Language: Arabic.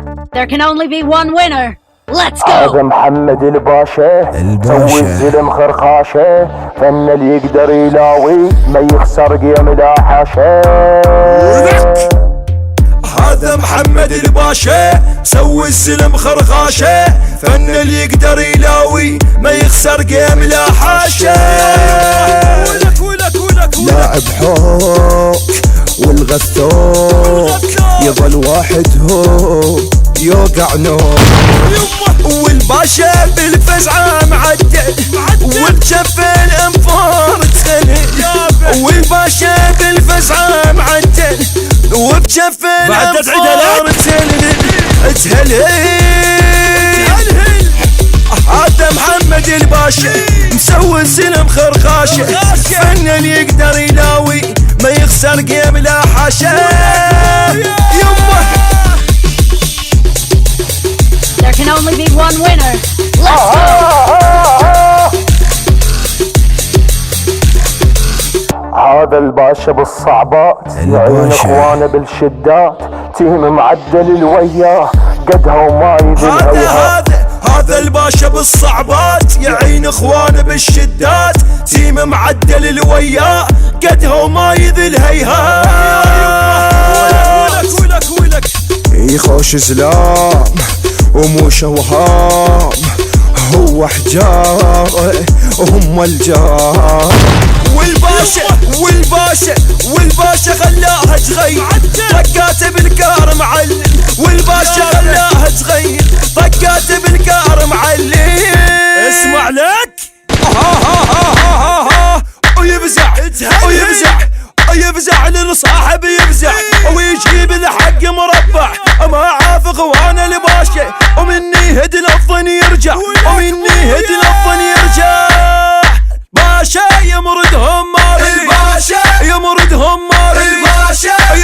There can only be one winner. Let's هذا go. محمد الباشا سوي الزلم خرخاشة، فن اللي يقدر يلاوي ما يخسر قيم لا حاشا. هذا محمد الباشا سوي الزلم خرخاشة، فن اللي يقدر يلاوي ما يخسر قيم لا حاشا. لاعب حوك والغثوك يظل واحد هو يوقع نوم، والباشا بالفزعة معدل وبجف الانفار تخلي، والباشا بالفزعة معدل وبجف الانفار تهلهل. هذا محمد الباشا مسوي الزلم خرخاشة، فن اللي يقدر يلاوي ما يخسر قيم لا حاشا. There can only be one winner. Let's go. هذا الباشا بالصعبات يعين اخوانه بالشدات، تيم معدل الوياه قدها وما يذلها. هذا الباشا بالصعبات يعين اخوانه بالشدات، تيم معدل الوياه قدها وما يذل هيها. يخوش زلام ومو شوهام، هو حجار وهم الجار. والباشا خلاها تغير طقاته بالكار معلم، والباشا خلاها تغير طقاته بالكار معلم. اسمع لك ويفزع للصاحب يفزع ويجيب الحق مربع، ما عاف اخوان الباشا ومني هد الظن يرجع، ومني هد الظن يرجع. باشا يمردهم مار الباشا، يمردهم مار الباشا،